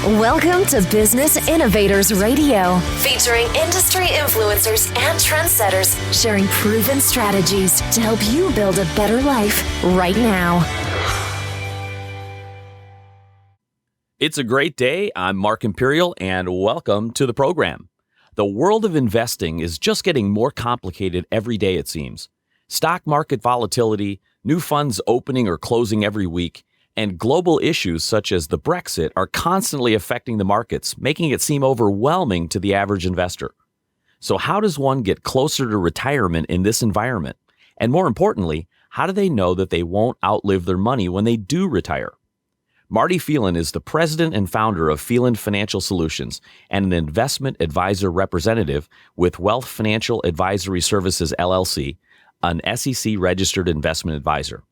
Welcome to Business Innovators Radio, featuring industry influencers and trendsetters sharing proven strategies to help you build a better life right now. It's a great day. I'm Mark Imperial, and welcome to the program. The world of investing is just getting more complicated every day, it seems. Stock market volatility, new funds opening or closing every week, and global issues such as the Brexit are constantly affecting the markets, making it seem overwhelming to the average investor. So how does one get closer to retirement in this environment? And more importantly, how do they know that they won't outlive their money when they do retire? Marty Phelan is the president and founder of Phelan Financial Solutions and an investment advisor representative with Wealth Financial Advisory Services, LLC, an SEC-registered investment advisor.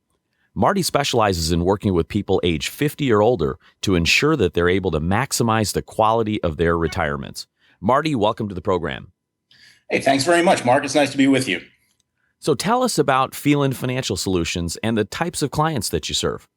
Marty specializes in working with people age 50 or older to ensure that they're able to maximize the quality of their retirements. Marty, welcome to the program. Hey, thanks very much, Mark. It's nice to be with you. So tell us about Phelan Financial Solutions and the types of clients that you serve.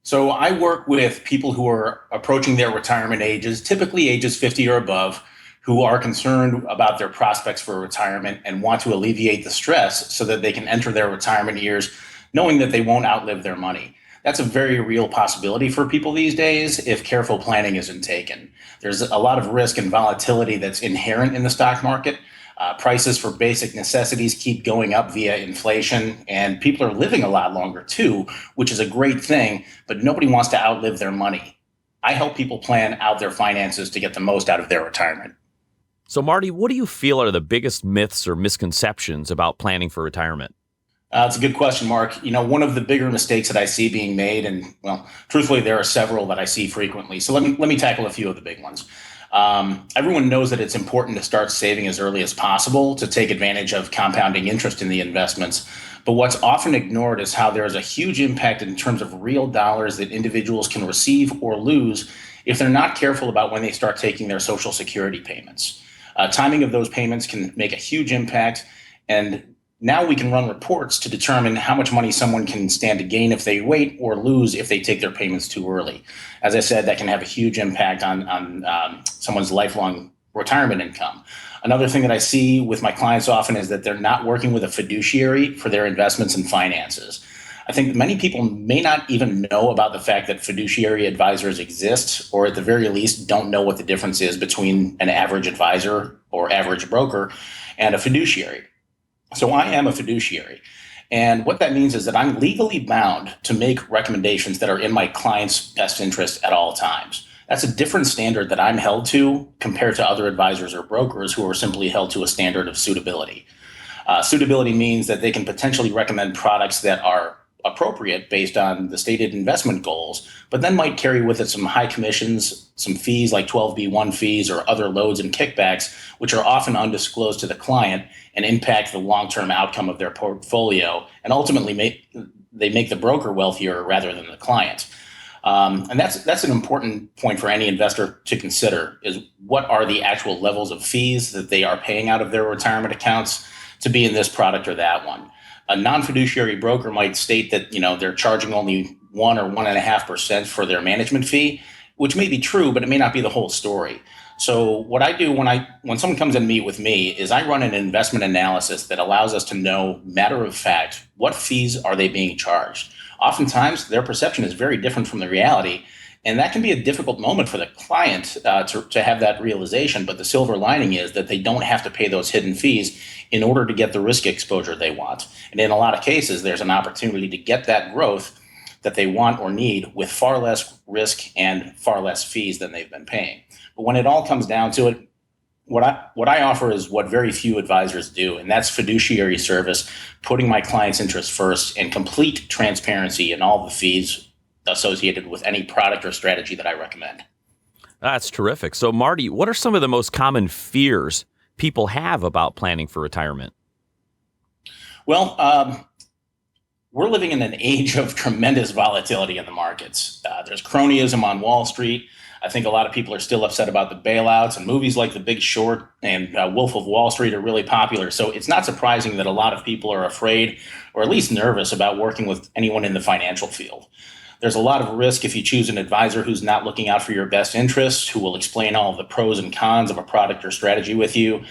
So I work with people who are approaching their retirement ages, typically ages 50 or above, who are concerned about their prospects for retirement and want to alleviate the stress so that they can enter their retirement years knowing that they won't outlive their money. That's a very real possibility for people these days if careful planning isn't taken. There's a lot of risk and volatility that's inherent in the stock market. Prices for basic necessities keep going up via inflation, and people are living a lot longer too, which is a great thing, but nobody wants to outlive their money. I help people plan out their finances to get the most out of their retirement. So Marty, what do you feel are the biggest myths or misconceptions about planning for retirement? It's a good question, Mark. You know, one of the bigger mistakes that I see being made, and well, truthfully, there are several that I see frequently. So let me tackle a few of the big ones. Everyone knows that it's important to start saving as early as possible to take advantage of compounding interest in the investments. But what's often ignored is how there's a huge impact in terms of real dollars that individuals can receive or lose if they're not careful about when they start taking their Social Security payments. Timing of those payments can make a huge impact, and now we can run reports to determine how much money someone can stand to gain if they wait or lose if they take their payments too early. As I said, that can have a huge impact on someone's lifelong retirement income. Another thing that I see with my clients often is that they're not working with a fiduciary for their investments and finances. I think many people may not even know about the fact that fiduciary advisors exist, or at the very least don't know what the difference is between an average advisor or average broker and a fiduciary. So I am a fiduciary. And what that means is that I'm legally bound to make recommendations that are in my client's best interest at all times. That's a different standard that I'm held to compared to other advisors or brokers who are simply held to a standard of suitability. Suitability means that they can potentially recommend products that are appropriate based on the stated investment goals, but then might carry with it some high commissions, some fees like 12B1 fees or other loads and kickbacks, which are often undisclosed to the client and impact the long-term outcome of their portfolio, and ultimately make the broker wealthier rather than the client. And that's an important point for any investor to consider, is what are the actual levels of fees that they are paying out of their retirement accounts to be in this product or that one. A non-fiduciary broker might state that, they're charging only 1 or 1.5% for their management fee, which may be true, but it may not be the whole story. So what I do when someone comes and meet with me is I run an investment analysis that allows us to know, matter of fact, what fees are they being charged. Oftentimes, their perception is very different from the reality, and that can be a difficult moment for the client to have that realization. But the silver lining is that they don't have to pay those hidden fees in order to get the risk exposure they want. And in a lot of cases, there's an opportunity to get that growth that they want or need with far less risk and far less fees than they've been paying. But when it all comes down to it, what I offer is what very few advisors do, and that's fiduciary service, putting my client's interests first, and complete transparency in all the fees associated with any product or strategy that I recommend. That's terrific. So Marty, what are some of the most common fears people have about planning for retirement? Well, we're living in an age of tremendous volatility in the markets. There's cronyism on Wall Street. I think a lot of people are still upset about the bailouts, and movies like The Big Short and Wolf of Wall Street are really popular. So it's not surprising that a lot of people are afraid or at least nervous about working with anyone in the financial field. There's a lot of risk if you choose an advisor who's not looking out for your best interests, who will explain all of the pros and cons of a product or strategy with you.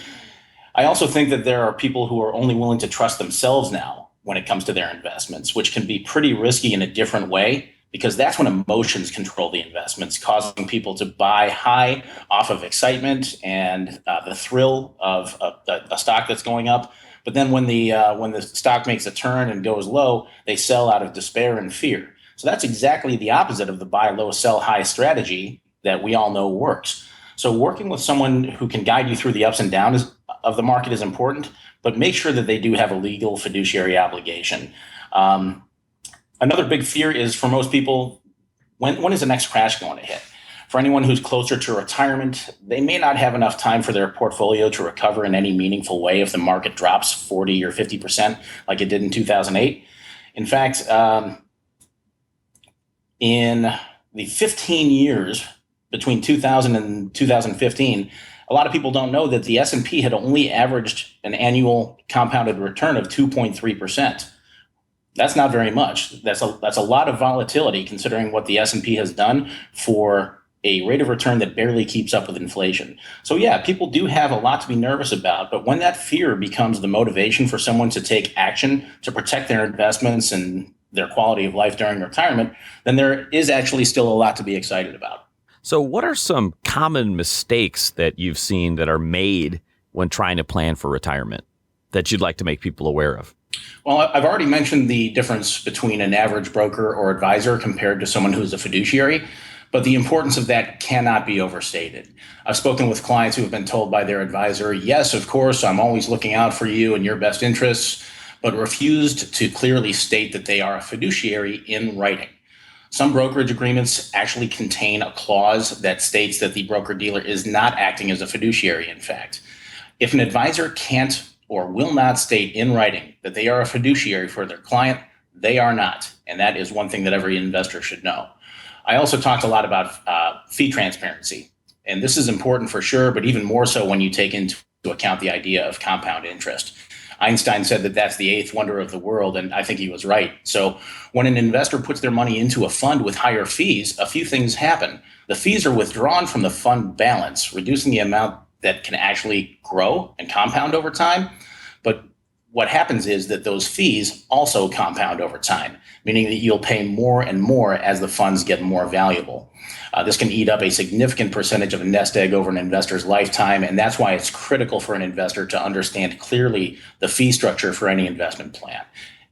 I also think that there are people who are only willing to trust themselves now when it comes to their investments, which can be pretty risky in a different way, because that's when emotions control the investments, causing people to buy high off of excitement and the thrill of a stock that's going up. But then when the stock makes a turn and goes low, they sell out of despair and fear. So that's exactly the opposite of the buy low, sell high strategy that we all know works. So working with someone who can guide you through the ups and downs of the market is important, but make sure that they do have a legal fiduciary obligation. Another big fear is for most people, when is the next crash going to hit? For anyone who's closer to retirement, they may not have enough time for their portfolio to recover in any meaningful way if the market drops 40 or 50% like it did in 2008. In fact, in the 15 years between 2000 and 2015, a lot of people don't know that the S&P had only averaged an annual compounded return of 2.3%. That's not very much. That's a lot of volatility considering what the S&P has done for a rate of return that barely keeps up with inflation. So yeah, people do have a lot to be nervous about, but when that fear becomes the motivation for someone to take action to protect their investments and their quality of life during retirement, then there is actually still a lot to be excited about. So what are some common mistakes that you've seen that are made when trying to plan for retirement that you'd like to make people aware of? Well, I've already mentioned the difference between an average broker or advisor compared to someone who's a fiduciary, but the importance of that cannot be overstated. I've spoken with clients who have been told by their advisor, yes, of course, I'm always looking out for you and your best interests, but refused to clearly state that they are a fiduciary in writing. Some brokerage agreements actually contain a clause that states that the broker-dealer is not acting as a fiduciary, in fact. If an advisor can't or will not state in writing that they are a fiduciary for their client, they are not. And that is one thing that every investor should know. I also talked a lot about fee transparency. And this is important for sure, but even more so when you take into account the idea of compound interest. Einstein said that that's the eighth wonder of the world, and I think he was right. So when an investor puts their money into a fund with higher fees, a few things happen. The fees are withdrawn from the fund balance, reducing the amount that can actually grow and compound over time. But what happens is that those fees also compound over time, meaning that you'll pay more and more as the funds get more valuable. This can eat up a significant percentage of a nest egg over an investor's lifetime, and that's why it's critical for an investor to understand clearly the fee structure for any investment plan.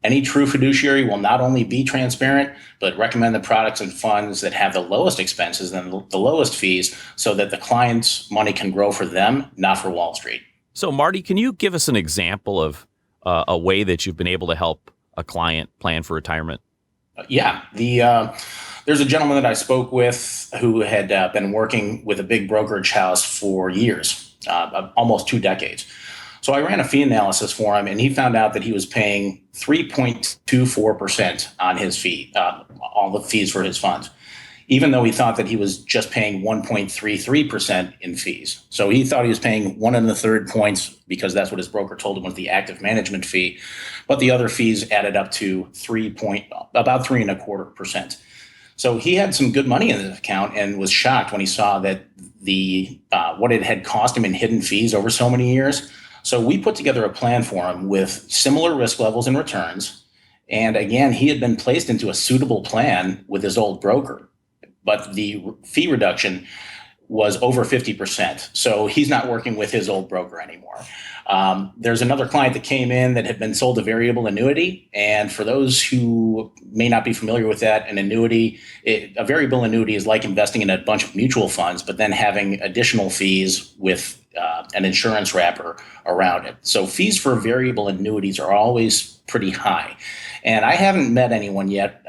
Any true fiduciary will not only be transparent, but recommend the products and funds that have the lowest expenses and the lowest fees so that the client's money can grow for them, not for Wall Street. So, Marty, can you give us an example of a way that you've been able to help a client plan for retirement? There's a gentleman that I spoke with who had been working with a big brokerage house for years, almost 2 decades. So I ran a fee analysis for him, and he found out that he was paying 3.24% on his fee, all the fees for his funds, even though he thought that he was just paying 1.33% in fees. So he thought he was paying 1 1/3 points because that's what his broker told him was the active management fee. But the other fees added up to about 3.25%. So he had some good money in his account and was shocked when he saw that what it had cost him in hidden fees over so many years. So we put together a plan for him with similar risk levels and returns. And again, he had been placed into a suitable plan with his old broker, but the fee reduction was over 50%. So he's not working with his old broker anymore. There's another client that came in that had been sold a variable annuity. And for those who may not be familiar with that, a variable annuity is like investing in a bunch of mutual funds, but then having additional fees with an insurance wrapper around it. So fees for variable annuities are always pretty high. And I haven't met anyone yet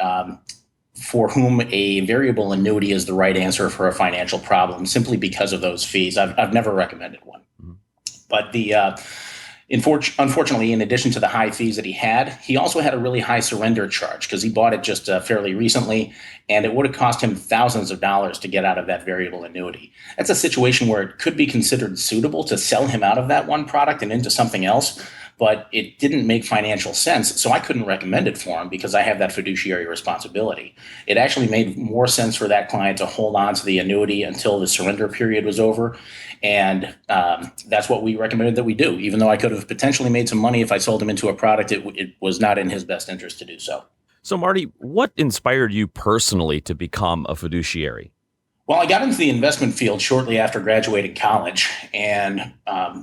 for whom a variable annuity is the right answer for a financial problem simply because of those fees. I've never recommended one. Mm-hmm. But unfortunately, in addition to the high fees that he also had a really high surrender charge because he bought it just fairly recently, and it would have cost him thousands of dollars to get out of that variable annuity. That's a situation where it could be considered suitable to sell him out of that one product and into something else. but it didn't make financial sense. So I couldn't recommend it for him because I have that fiduciary responsibility. It actually made more sense for that client to hold on to the annuity until the surrender period was over. And that's what we recommended that we do. Even though I could have potentially made some money if I sold him into a product, it was not in his best interest to do so. So, Marty, what inspired you personally to become a fiduciary? Well, I got into the investment field shortly after graduating college, and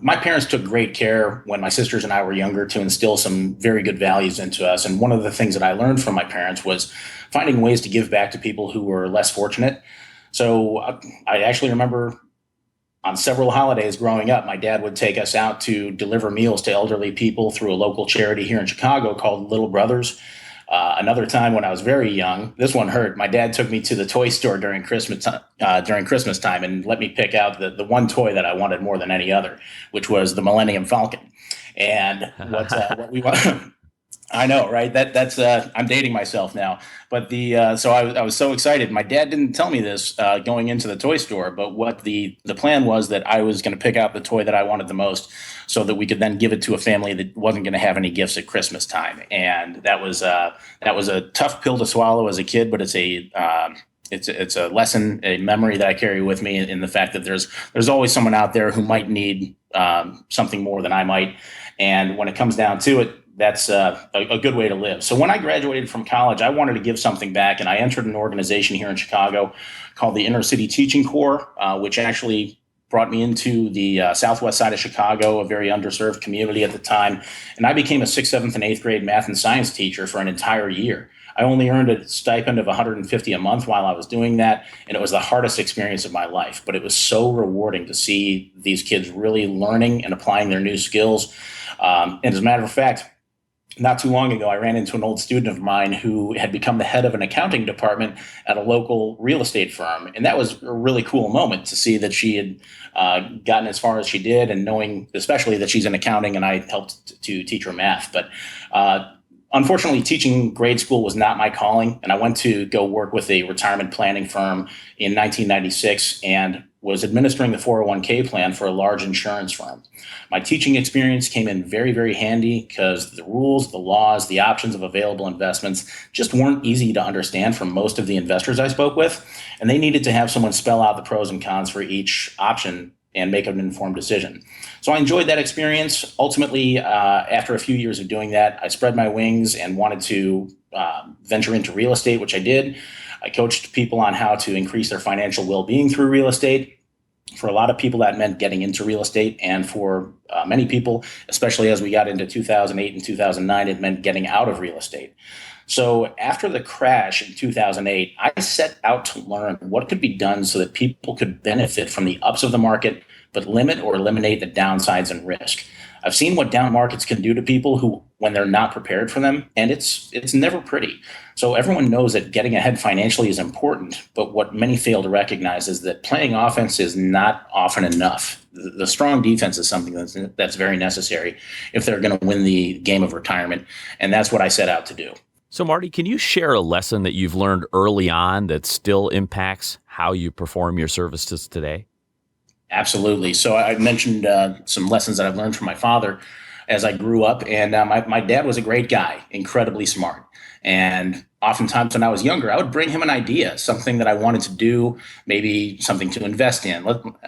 my parents took great care when my sisters and I were younger to instill some very good values into us. And one of the things that I learned from my parents was finding ways to give back to people who were less fortunate. So I actually remember on several holidays growing up, my dad would take us out to deliver meals to elderly people through a local charity here in Chicago called Little Brothers. Another time when I was very young, this one hurt. My dad took me to the toy store during Christmas time and let me pick out the one toy that I wanted more than any other, which was the Millennium Falcon. And what we want. I know, right? That's I'm dating myself now, but so I was so excited. My dad didn't tell me this going into the toy store, but what the plan was that I was going to pick out the toy that I wanted the most, so that we could then give it to a family that wasn't going to have any gifts at Christmas time. And that was a tough pill to swallow as a kid, but it's a lesson, a memory that I carry with me in the fact that there's always someone out there who might need something more than I might. And when it comes down to it, that's a good way to live. So when I graduated from college, I wanted to give something back, and I entered an organization here in Chicago called the Inner City Teaching Corps, which actually brought me into the southwest side of Chicago, a very underserved community at the time. And I became a 6th, 7th, and 8th grade math and science teacher for an entire year. I only earned a stipend of $150 a month while I was doing that, and it was the hardest experience of my life. But it was so rewarding to see these kids really learning and applying their new skills. And as a matter of fact, not too long ago, I ran into an old student of mine who had become the head of an accounting department at a local real estate firm. And that was a really cool moment to see that she had gotten as far as she did, and knowing especially that she's in accounting and I helped to teach her math. But unfortunately, teaching grade school was not my calling. And I went to go work with a retirement planning firm in 1996 and was administering the 401k plan for a large insurance firm. My teaching experience came in very, very handy because the rules, the laws, the options of available investments just weren't easy to understand for most of the investors I spoke with. And they needed to have someone spell out the pros and cons for each option and make an informed decision. So I enjoyed that experience. Ultimately, after a few years of doing that, I spread my wings and wanted to venture into real estate, which I did. I coached people on how to increase their financial well-being through real estate. For a lot of people, that meant getting into real estate. And for many people, especially as we got into 2008 and 2009, it meant getting out of real estate. So after the crash in 2008, I set out to learn what could be done so that people could benefit from the ups of the market, but limit or eliminate the downsides and risk. I've seen what down markets can do to people who, when they're not prepared for them, and it's never pretty. So everyone knows that getting ahead financially is important, but what many fail to recognize is that playing offense is not often enough. The strong defense is something that's very necessary if they're going to win the game of retirement, and that's what I set out to do. So, Marty, can you share a lesson that you've learned early on that still impacts how you perform your services today? Absolutely. So I mentioned some lessons that I've learned from my father as I grew up. And my dad was a great guy, incredibly smart. And oftentimes when I was younger, I would bring him an idea, something that I wanted to do, maybe something to invest in.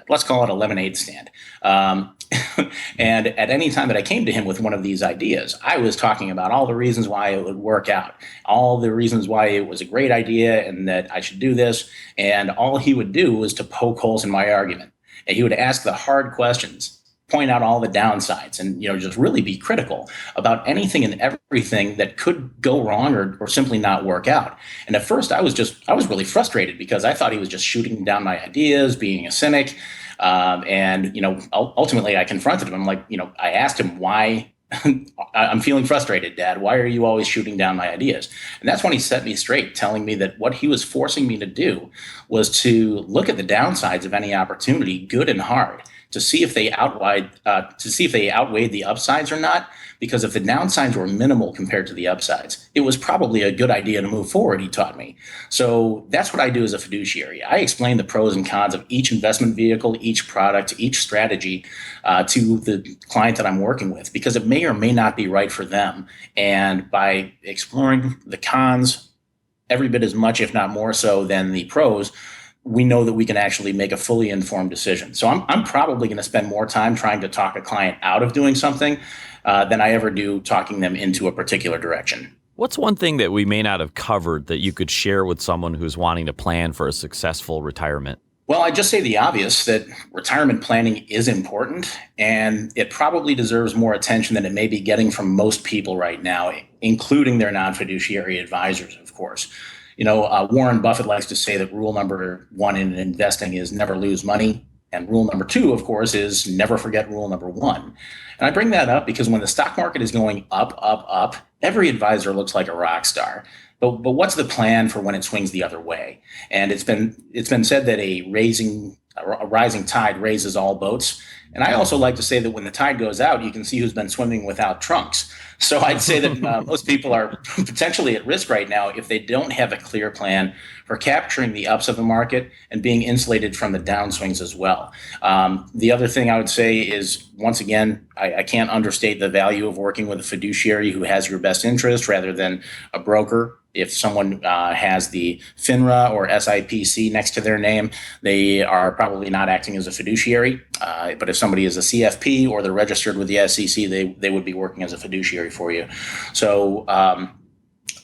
Let's call it a lemonade stand. And at any time that I came to him with one of these ideas, I was talking about all the reasons why it would work out, all the reasons why it was a great idea and that I should do this. And all he would do was to poke holes in my argument. And he would ask the hard questions, point out all the downsides, and just really be critical about anything and everything that could go wrong or simply not work out. And at first, I was really frustrated because I thought he was just shooting down my ideas, being a cynic. And ultimately, I confronted him. I'm like, I asked him why. I'm feeling frustrated, Dad. Why are you always shooting down my ideas? And that's when he set me straight, telling me that what he was forcing me to do was to look at the downsides of any opportunity, good and hard, to see if they outweighed the upsides or not. Because if the downsides were minimal compared to the upsides, it was probably a good idea to move forward, he taught me. So that's what I do as a fiduciary. I explain the pros and cons of each investment vehicle, each product, each strategy to the client that I'm working with, because it may or may not be right for them. And by exploring the cons every bit as much, if not more so, than the pros, we know that we can actually make a fully informed decision. So I'm probably going to spend more time trying to talk a client out of doing something than I ever do talking them into a particular direction. What's one thing that we may not have covered that you could share with someone who's wanting to plan for a successful retirement? Well, I just say the obvious, that retirement planning is important, and it probably deserves more attention than it may be getting from most people right now, including their non-fiduciary advisors, of course. Warren Buffett likes to say that rule number 1 in investing is never lose money. And rule number 2, of course, is never forget rule number 1. And I bring that up because when the stock market is going up, up, up, every advisor looks like a rock star. But what's the plan for when it swings the other way? And it's been said that a rising tide raises all boats. And I also like to say that when the tide goes out, you can see who's been swimming without trunks. So I'd say that most people are potentially at risk right now if they don't have a clear plan for capturing the ups of the market and being insulated from the downswings as well. The other thing I would say is, once again, I can't understate the value of working with a fiduciary who has your best interest rather than a broker. If someone has the FINRA or SIPC next to their name, they are probably not acting as a fiduciary. But if somebody is a CFP or they're registered with the SEC, they would be working as a fiduciary for you. So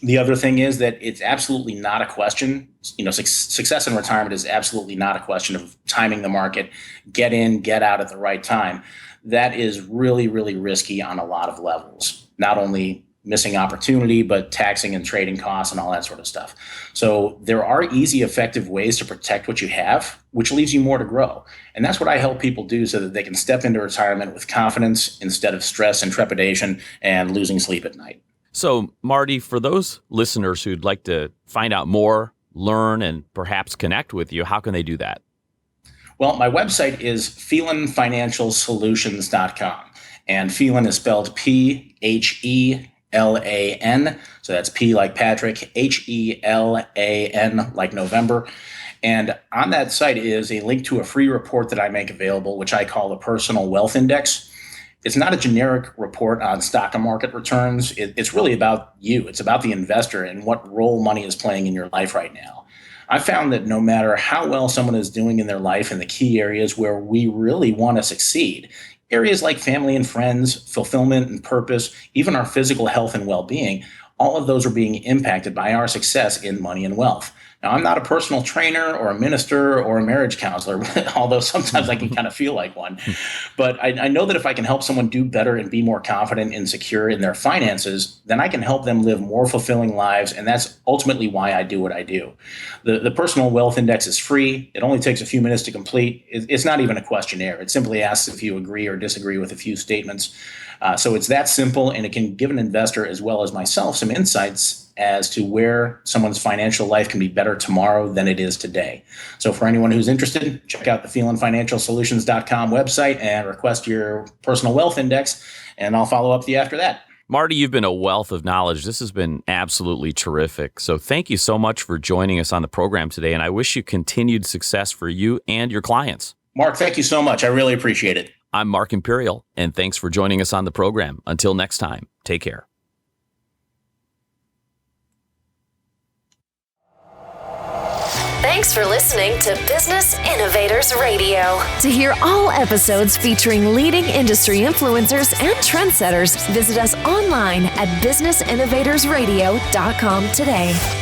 the other thing is that it's absolutely not a question. Success in retirement is absolutely not a question of timing the market, get in, get out at the right time. That is really, really risky on a lot of levels. Not only missing opportunity, but taxing and trading costs and all that sort of stuff. So there are easy, effective ways to protect what you have, which leaves you more to grow. And that's what I help people do so that they can step into retirement with confidence instead of stress and trepidation and losing sleep at night. So, Marty, for those listeners who'd like to find out more, learn, and perhaps connect with you, how can they do that? Well, my website is phelanfinancialsolutions.com. And Phelan is spelled Phelan. So that's P like Patrick, Helan like November. And on that site is a link to a free report that I make available, which I call the Personal Wealth Index. It's not a generic report on stock and market returns. It's really about you. It's about the investor and what role money is playing in your life right now. I found that no matter how well someone is doing in their life in the key areas where we really want to succeed, areas like family and friends, fulfillment and purpose, even our physical health and well-being, all of those are being impacted by our success in money and wealth. Now, I'm not a personal trainer or a minister or a marriage counselor, although sometimes I can kind of feel like one. But I know that if I can help someone do better and be more confident and secure in their finances, then I can help them live more fulfilling lives. And that's ultimately why I do what I do. The Personal Wealth Index is free. It only takes a few minutes to complete. It's not even a questionnaire. It simply asks if you agree or disagree with a few statements. So it's that simple, and it can give an investor as well as myself some insights as to where someone's financial life can be better tomorrow than it is today. So for anyone who's interested, check out the phelanfinancialsolutions.com website and request your Personal Wealth Index, and I'll follow up with you after that. Marty, you've been a wealth of knowledge. This has been absolutely terrific. So thank you so much for joining us on the program today, and I wish you continued success for you and your clients. Mark, thank you so much. I really appreciate it. I'm Mark Imperial, and thanks for joining us on the program. Until next time, take care. Thanks for listening to Business Innovators Radio. To hear all episodes featuring leading industry influencers and trendsetters, visit us online at businessinnovatorsradio.com today.